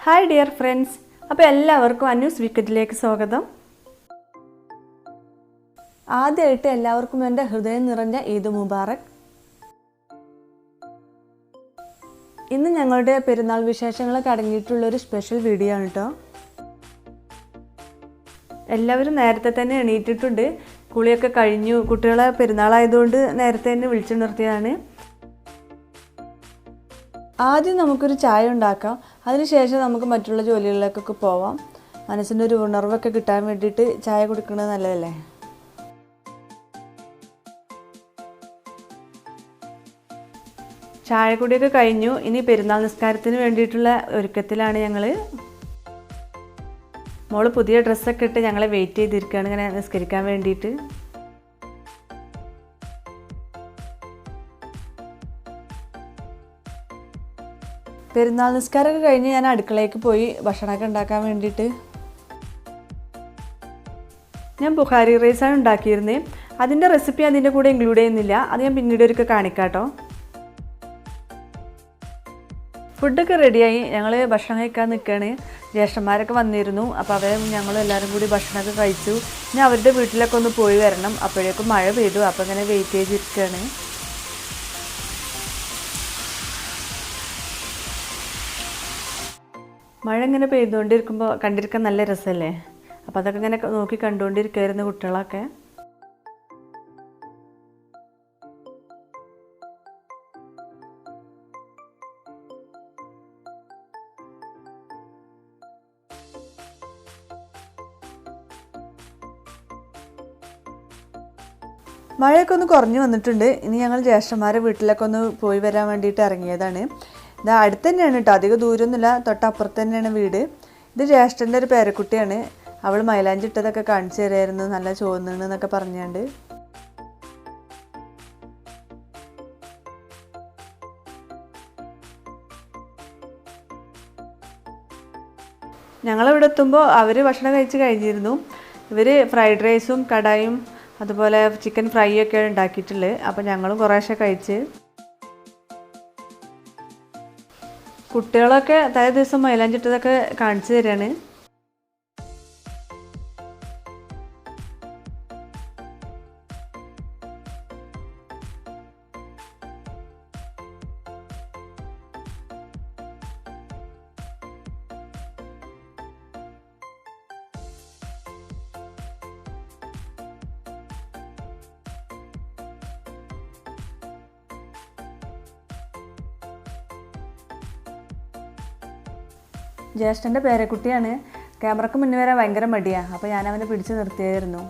Hi dear friends, അപ്പോൾ എല്ലാവർക്കും അന്നൂസ് വീക്കെൻഡിലേക്ക് സ്വാഗതം. ആദ്യമായിട്ട് എല്ലാവർക്കും എൻ്റെ ഹൃദയം നിറഞ്ഞ ഈദ് മുബാറക്. ഇന്ന് ഞങ്ങളുടെ പെരുന്നാൾ വിശേഷങ്ങളൊക്കെ അടങ്ങിയിട്ടുള്ളൊരു സ്പെഷ്യൽ വീഡിയോ ആണ് കേട്ടോ. എല്ലാവരും നേരത്തെ തന്നെ എണീറ്റിട്ടുണ്ട്. കുളിയൊക്കെ കഴിഞ്ഞു. കുട്ടികളെ പെരുന്നാളായതുകൊണ്ട് നേരത്തെ തന്നെ വിളിച്ചുണർത്തിയതാണ്. ആദ്യം നമുക്കൊരു ചായ ഉണ്ടാക്കാം, അതിനുശേഷം നമുക്ക് മറ്റുള്ള ജോലികളിലേക്കൊക്കെ പോവാം. മനസ്സിൻ്റെ ഒരു ഉണർവൊക്കെ കിട്ടാൻ വേണ്ടിയിട്ട് ചായ കുടിക്കുന്നത് നല്ലതല്ലേ. ചായ കുടിയൊക്കെ കഴിഞ്ഞു. ഇനി പെരുന്നാൾ നിസ്കാരത്തിന് വേണ്ടിയിട്ടുള്ള ഒരുക്കത്തിലാണ് ഞങ്ങൾ. മോള് പുതിയ ഡ്രസ്സൊക്കെ ഇട്ട് ഞങ്ങളെ വെയിറ്റ് ചെയ്തിരിക്കുകയാണ് ഇങ്ങനെ നിസ്കരിക്കാൻ വേണ്ടിയിട്ട്. പെരുന്നാൾ നിസ്കാരമൊക്കെ കഴിഞ്ഞ് ഞാൻ അടുക്കളയ്ക്ക് പോയി ഭക്ഷണമൊക്കെ ഉണ്ടാക്കാൻ വേണ്ടിയിട്ട്. ഞാൻ ബുഖാരി റൈസാണ് ഉണ്ടാക്കിയിരുന്നത്. അതിൻ്റെ റെസിപ്പി അതിൻ്റെ കൂടെ ഇൻക്ലൂഡ് ചെയ്യുന്നില്ല, അത് ഞാൻ പിന്നീട് ഒരിക്കൽ കാണിക്കാം കേട്ടോ. ഫുഡൊക്കെ റെഡിയായി. ഞങ്ങൾ ഭക്ഷണം കഴിക്കാൻ നിൽക്കുകയാണ്. ജ്യേഷ്ഠന്മാരൊക്കെ വന്നിരുന്നു. അപ്പോൾ അവരും ഞങ്ങളും എല്ലാവരും കൂടി ഭക്ഷണമൊക്കെ കഴിച്ചു. ഇനി അവരുടെ വീട്ടിലൊക്കെ ഒന്ന് പോയി വരണം. അപ്പോഴേക്കും മഴ പെയ്തു. അപ്പോൾ ഇങ്ങനെ വെയിറ്റ് ചെയ്തിരിക്കുകയാണ്. മഴ ഇങ്ങനെ പെയ്തുകൊണ്ടിരിക്കുമ്പോൾ കണ്ടിരിക്കാൻ നല്ല രസമല്ലേ. അപ്പോൾ അതൊക്കെ ഇങ്ങനെ നോക്കി കണ്ടുകൊണ്ടിരിക്കുകയായിരുന്നു കുട്ടികളൊക്കെ. മഴയൊക്കെ ഒന്ന് കുറഞ്ഞു വന്നിട്ടുണ്ട്. ഇനി ഞങ്ങൾ ജ്യേഷ്ഠന്മാരെ വീട്ടിലൊക്കെ ഒന്ന് പോയി വരാൻ വേണ്ടിയിട്ട് ഇറങ്ങിയതാണ്. ഇതാ അടുത്ത് തന്നെയാണ് കേട്ടോ, അധികം ദൂരമൊന്നുമില്ല, തൊട്ടപ്പുറത്ത് തന്നെയാണ് വീട്. ഇത് ജ്യേഷ്ഠൻ്റെ ഒരു പേരക്കുട്ടിയാണ്. അവൾ മൈലാഞ്ചി ഇട്ടതൊക്കെ കാണിച്ചു തരായിരുന്നു, നല്ല ചോന്നുന്നൊക്കെ പറഞ്ഞാണ്ട്. ഞങ്ങളിവിടെ എത്തുമ്പോൾ അവർ ഭക്ഷണം കഴിച്ച് കഴിഞ്ഞിരുന്നു. ഇവർ ഫ്രൈഡ് റൈസും കടായും അതുപോലെ ചിക്കൻ ഫ്രൈ ഒക്കെയാണ് ഉണ്ടാക്കിയിട്ടുള്ളത്. അപ്പോൾ ഞങ്ങളും കുറേശ്ശെ കഴിച്ച്. കുട്ടികളൊക്കെ തലേ ദിവസം മൈലാഞ്ചിട്ടതൊക്കെ കാണിച്ചു തരാണ്. ജ്യേഷ്ഠൻ്റെ പേരക്കുട്ടിയാണ്. ക്യാമറക്ക് മുന്നേ വരാൻ ഭയങ്കര മടിയാണ്. അപ്പോൾ ഞാൻ അവനെ പിടിച്ച് നിർത്തിയായിരുന്നു.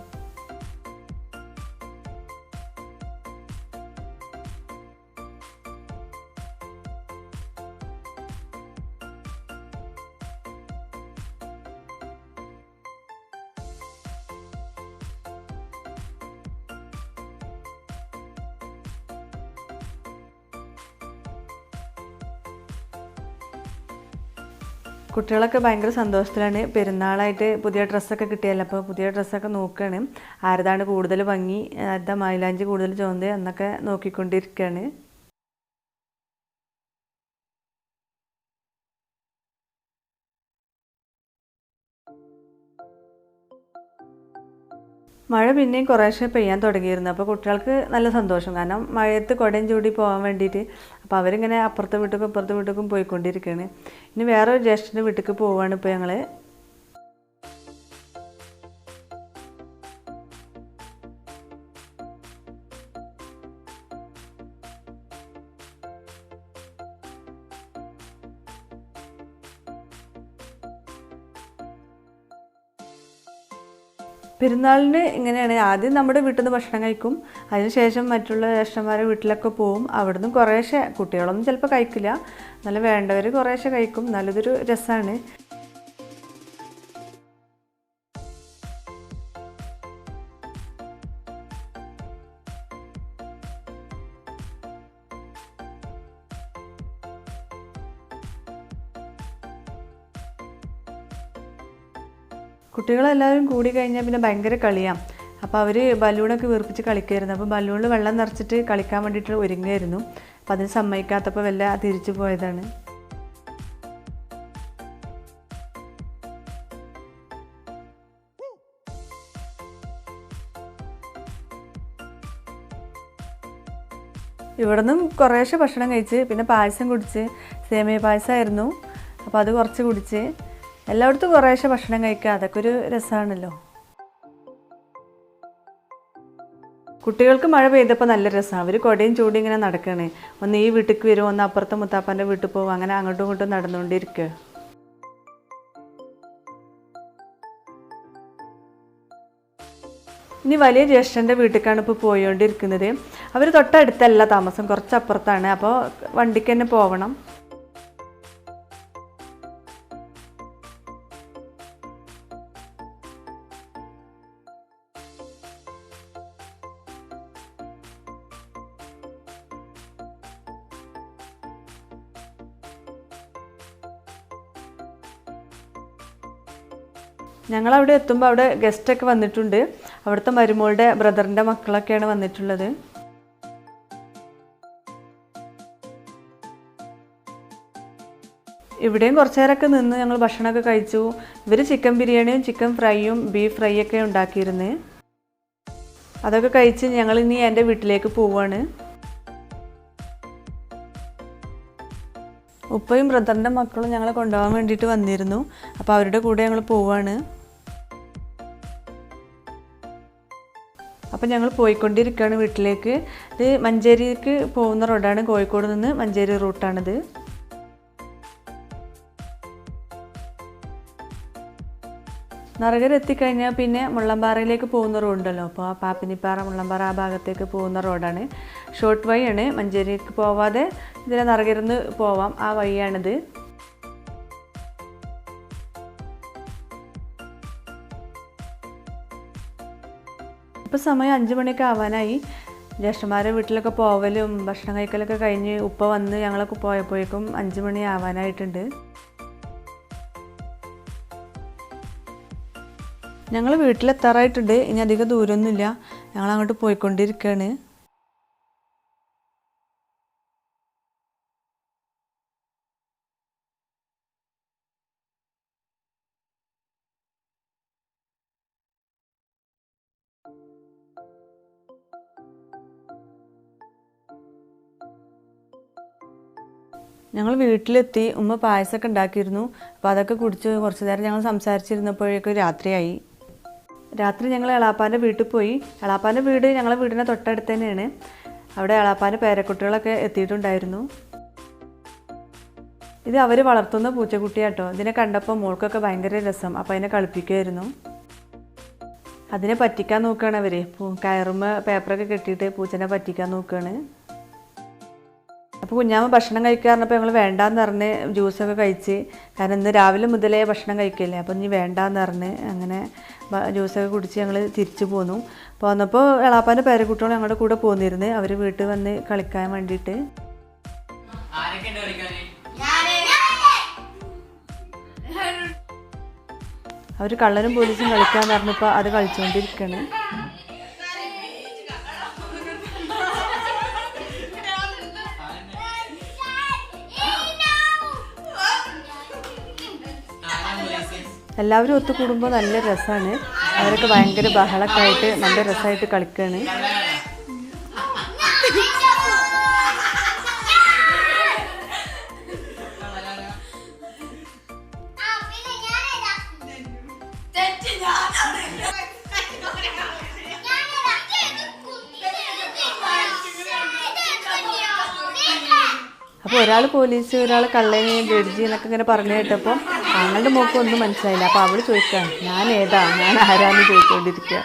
കുട്ടികളൊക്കെ ഭയങ്കര സന്തോഷത്തിലാണ്. പെരുന്നാളായിട്ട് പുതിയ ഡ്രസ്സൊക്കെ കിട്ടിയല്ലോ. അപ്പോൾ പുതിയ ഡ്രസ്സൊക്കെ നോക്കുകയാണ്. ആരതാണ് കൂടുതൽ ഭംഗി, ആരുടെ മൈലാഞ്ചി കൂടുതൽ ചോന്ത് എന്നൊക്കെ നോക്കിക്കൊണ്ടിരിക്കുകയാണ്. മഴ പിന്നെയും കുറേശ്ശെ പെയ്യാൻ തുടങ്ങിയിരുന്നു. അപ്പോൾ കുട്ടികൾക്ക് നല്ല സന്തോഷം, കാരണം മഴയത്ത് കുടയും ചൂടി പോകാൻ വേണ്ടിയിട്ട്. അപ്പോൾ അവരിങ്ങനെ അപ്പുറത്തെ വീട്ടിലും ഇപ്പുറത്തെ വീട്ടിലും പോയിക്കൊണ്ടിരിക്കുകയാണ്. ഇനി വേറൊരു ജ്യേഷ്ഠൻ്റെ വീട്ടിലേക്ക് പോവുകയാണ് ഇപ്പോൾ ഞങ്ങൾ. പെരുന്നാളിന് ഇങ്ങനെയാണ്, ആദ്യം നമ്മുടെ വീട്ടിൽ നിന്ന് ഭക്ഷണം കഴിക്കും, അതിനുശേഷം മറ്റുള്ള ജ്യേഷ്ഠന്മാരുടെ വീട്ടിലൊക്കെ പോവും. അവിടെ നിന്നും കുറേശ്ശെ, കുട്ടികളൊന്നും ചിലപ്പോൾ കഴിക്കില്ല, നല്ല വേണ്ടവർ കുറേശ്ശെ കഴിക്കും. നല്ലതൊരു രസമാണ്. കുട്ടികളെല്ലാവരും കൂടി കഴിഞ്ഞാൽ പിന്നെ ഭയങ്കര കളിയാണ്. അപ്പോൾ അവർ ബലൂണൊക്കെ വീർപ്പിച്ച് കളിക്കുമായിരുന്നു. അപ്പോൾ ബലൂണിൽ വെള്ളം നിറച്ചിട്ട് കളിക്കാൻ വേണ്ടിയിട്ട് ഒരുങ്ങുമായിരുന്നു. അപ്പോൾ അതിന് സമ്മതിക്കാത്തപ്പോൾ വല്ല തിരിച്ചു പോയതാണ്. ഇവിടെ നിന്നും കുറേശ്ശെ ഭക്ഷണം കഴിച്ച് പിന്നെ പായസം കുടിച്ച്, സേമിയ പായസമായിരുന്നു, അപ്പോൾ അത് കുറച്ച് കുടിച്ച്. എല്ലായിടത്തും കുറേശ്ശെ ഭക്ഷണം കഴിക്കുക, അതൊക്കെ ഒരു രസമാണല്ലോ. കുട്ടികൾക്ക് മഴ പെയ്തപ്പോൾ നല്ല രസമാണ്. അവർ കൊടയും ചൂടി ഇങ്ങനെ നടക്കണേ. ഒന്ന് ഈ വീട്ടിലേക്ക് വരും, ഒന്ന് അപ്പുറത്തെ മുത്താപ്പാൻ്റെ വീട്ടിൽ പോകും, അങ്ങനെ അങ്ങോട്ടും ഇങ്ങോട്ടും നടന്നുകൊണ്ടിരിക്കുക. ഇനി വലിയ ജ്യേഷ്ഠൻ്റെ വീട്ടിലേക്കാണ് ഇപ്പോൾ പോയിക്കൊണ്ടിരിക്കുന്നത്. അവർ തൊട്ടടുത്തല്ല താമസം, കുറച്ചപ്പുറത്താണ്. അപ്പോൾ വണ്ടിക്ക് തന്നെ പോകണം. ഞങ്ങളവിടെ എത്തുമ്പോൾ അവിടെ ഗസ്റ്റൊക്കെ വന്നിട്ടുണ്ട്. അവിടുത്തെ മരുമോളുടെ ബ്രദറിൻ്റെ മക്കളൊക്കെയാണ് വന്നിട്ടുള്ളത്. ഇവിടെയും കുറച്ച് നേരമൊക്കെ നിന്ന് ഞങ്ങൾ ഭക്ഷണമൊക്കെ കഴിച്ചു. ഇവർ ചിക്കൻ ബിരിയാണിയും ചിക്കൻ ഫ്രൈയും ബീഫ് ഫ്രൈ ഒക്കെ ഉണ്ടാക്കിയിരുന്നത്. അതൊക്കെ കഴിച്ച് ഞങ്ങൾ ഇനി എൻ്റെ വീട്ടിലേക്ക് പോവുകയാണ്. ഉപ്പയും ബ്രദറിൻ്റെ മക്കളും ഞങ്ങളെ കൊണ്ടുപോകാൻ വേണ്ടിയിട്ട് വന്നിരുന്നു. അപ്പോൾ അവരുടെ കൂടെ ഞങ്ങൾ പോവുകയാണ്. അപ്പോൾ ഞങ്ങൾ പോയിക്കൊണ്ടിരിക്കുകയാണ് വീട്ടിലേക്ക്. ഇത് മഞ്ചേരിക്ക് പോകുന്ന റോഡാണ്, കോഴിക്കോട് നിന്ന് മഞ്ചേരി റൂട്ടാണിത്. നറകര എത്തിക്കഴിഞ്ഞാൽ പിന്നെ മുള്ളമ്പാറയിലേക്ക് പോകുന്ന റോഡുണ്ടല്ലോ, അപ്പോൾ ആ പാപ്പിനിപ്പാറ മുള്ളമ്പാറ ആ ഭാഗത്തേക്ക് പോകുന്ന റോഡാണ്. ഷോർട്ട് വഴിയാണ്, മഞ്ചേരിക്ക് പോവാതെ ഇതിലെ നറകരിന്ന് പോവാം, ആ വഴിയാണിത്. ഇപ്പോൾ സമയം 5 മണിയൊക്കെ ആവാനായി. ജ്യേഷ്ഠന്മാരുടെ വീട്ടിലൊക്കെ പോവലും ഭക്ഷണം കഴിക്കലൊക്കെ കഴിഞ്ഞ് ഉപ്പ വന്ന് ഞങ്ങളൊക്കെ പോയപ്പോഴേക്കും 5 മണി ആവാനായിട്ടുണ്ട്. ഞങ്ങൾ വീട്ടിലെത്താറായിട്ടുണ്ട്. ഇനി അധികം ദൂരമൊന്നുമില്ല, ഞങ്ങൾ അങ്ങോട്ട് പോയിക്കൊണ്ടിരിക്കുകയാണ്. ഞങ്ങൾ വീട്ടിലെത്തി. ഉമ്മ പായസമൊക്കെ ഉണ്ടാക്കിയിരുന്നു. അപ്പോൾ അതൊക്കെ കുടിച്ച് കുറച്ച് നേരം ഞങ്ങൾ സംസാരിച്ചിരുന്നപ്പോഴേക്കും രാത്രിയായി. രാത്രി ഞങ്ങൾ എളാപ്പാൻ്റെ വീട്ടിൽ പോയി. എളാപ്പാൻ്റെ വീട് ഞങ്ങളെ വീടിൻ്റെ തൊട്ടടുത്ത് തന്നെയാണ്. അവിടെ എളാപ്പാൻ്റെ പേരക്കുട്ടികളൊക്കെ എത്തിയിട്ടുണ്ടായിരുന്നു. ഇത് അവർ വളർത്തുന്ന പൂച്ചക്കുട്ടിയാട്ടോ. ഇതിനെ കണ്ടപ്പോൾ മോൾക്കൊക്കെ ഭയങ്കര രസം, അപ്പോൾ അതിനെ കളിപ്പിക്കുമായിരുന്നു. അതിനെ പറ്റിക്കാൻ നോക്കുകയാണ് അവർ. കയറുമ്പോൾ പേപ്പറൊക്കെ കെട്ടിയിട്ട് പൂച്ചനെ പറ്റിക്കാൻ നോക്കുകയാണ്. അപ്പോൾ കുഞ്ഞാമ്മ ഭക്ഷണം കഴിക്കാറുണ്ടപ്പോൾ ഞങ്ങൾ വേണ്ടാന്ന് പറഞ്ഞ് ജ്യൂസൊക്കെ കഴിച്ച്. കാരണം ഇന്ന് രാവിലെ മുതലേ ഭക്ഷണം കഴിക്കില്ലേ, അപ്പോൾ ഇനി വേണ്ടാന്ന് പറഞ്ഞ് അങ്ങനെ ജ്യൂസൊക്കെ കുടിച്ച് ഞങ്ങൾ തിരിച്ചു പോന്നു. പോന്നപ്പോൾ എളാപ്പാൻ്റെ പേരക്കുട്ടികൾ ഞങ്ങളുടെ കൂടെ പോന്നിരുന്നു. അവർ വീട്ടിൽ വന്ന് കളിക്കാൻ വേണ്ടിയിട്ട്. അവർ കള്ളനും പോലീസും കളിക്കാൻ പറഞ്ഞപ്പോൾ അത് കളിച്ചുകൊണ്ടിരിക്കുകയാണ്. എല്ലാവരും ഒത്തുകൂടുമ്പോൾ നല്ല രസമാണ്. അവരൊക്കെ ഭയങ്കര ബഹളമൊക്കെ ആയിട്ട് നല്ല രസമായിട്ട് കളിക്കുകയാണ്. അപ്പോൾ ഒരാൾ പോലീസ്, ഒരാൾ കള്ളനെ, ജഡ്ജി എന്നൊക്കെ ഇങ്ങനെ പറഞ്ഞു കേട്ടപ്പോൾ ആങ്ങളുടെ മോൾക്ക് ഒന്നും മനസ്സിലായില്ല. അപ്പോൾ അവൾ ചോദിക്കാം, ഞാൻ ഏതാ, ഞാൻ ആരാന്ന് ചോദിച്ചുകൊണ്ടിരിക്കുക.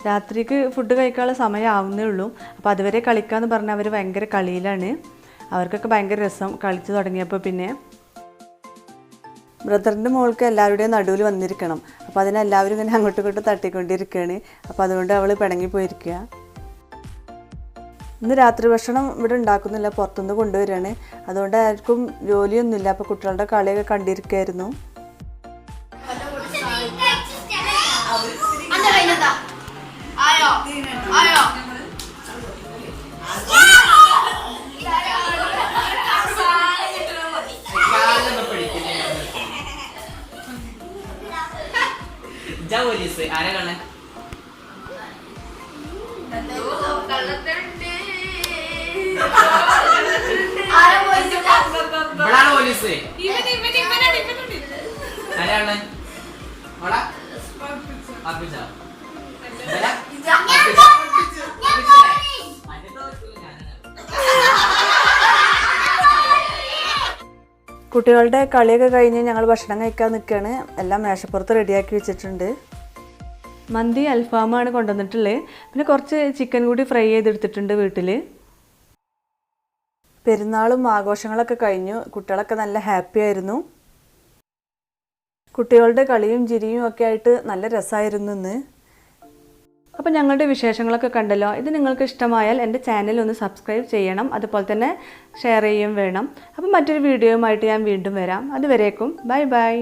രാത്രിക്ക് ഫുഡ് കഴിക്കാനുള്ള സമയം ആവുന്നേ ഉള്ളൂ. അപ്പോൾ അതുവരെ കളിക്കാമെന്ന് പറഞ്ഞാൽ അവർ ഭയങ്കര കളിയിലാണ്. അവർക്കൊക്കെ ഭയങ്കര രസം കളിച്ചു തുടങ്ങിയപ്പോൾ. പിന്നെ ബ്രദറിൻ്റെ മോൾക്ക് എല്ലാവരുടെയും നടുവിൽ വന്നിരിക്കണം. അപ്പോൾ അതിനെല്ലാവരും ഇങ്ങനെ അങ്ങോട്ടും ഇങ്ങോട്ടും തട്ടിക്കൊണ്ടിരിക്കുകയാണ്. അപ്പോൾ അതുകൊണ്ട് അവൾ പിണങ്ങി പോയിരിക്കുക. ഇന്ന് രാത്രി ഭക്ഷണം ഇവിടെ ഉണ്ടാക്കുന്നില്ല, പുറത്തുനിന്ന് കൊണ്ടുവരികയാണ്. അതുകൊണ്ട് ആർക്കും ജോലിയൊന്നുമില്ല. അപ്പോൾ കുട്ടികളുടെ കളിയൊക്കെ കണ്ടിരിക്കുകയായിരുന്നു. കുട്ടികളുടെ കളിയൊക്കെ കഴിഞ്ഞ് ഞങ്ങൾ ഭക്ഷണം കഴിക്കാൻ നിൽക്കുകയാണ്. എല്ലാം മേശപ്പുറത്ത് റെഡിയാക്കി വെച്ചിട്ടുണ്ട്. മന്തി അൽഫാമാണ് കൊണ്ടുവന്നിട്ടുള്ളത്. പിന്നെ കുറച്ച് ചിക്കൻ കൂടി ഫ്രൈ ചെയ്തെടുത്തിട്ടുണ്ട് വീട്ടിൽ. പെരുന്നാളും ആഘോഷങ്ങളൊക്കെ കഴിഞ്ഞു. കുട്ടികളൊക്കെ നല്ല ഹാപ്പി ആയിരുന്നു. കുട്ടികളുടെ കളിയും ചിരിയും ഒക്കെ ആയിട്ട് നല്ല രസമായിരുന്നു ഇന്ന്. അപ്പോൾ ഞങ്ങളുടെ വിശേഷങ്ങളൊക്കെ കണ്ടല്ലോ. ഇത് നിങ്ങൾക്ക് ഇഷ്ടമായാൽ എൻ്റെ ചാനൽ ഒന്ന് സബ്സ്ക്രൈബ് ചെയ്യണം. അതുപോലെ തന്നെ ഷെയർ ചെയ്യുകയും വേണം. അപ്പോൾ മറ്റൊരു വീഡിയോയുമായിട്ട് ഞാൻ വീണ്ടും വരാം. അതുവരേക്കും ബൈ ബൈ.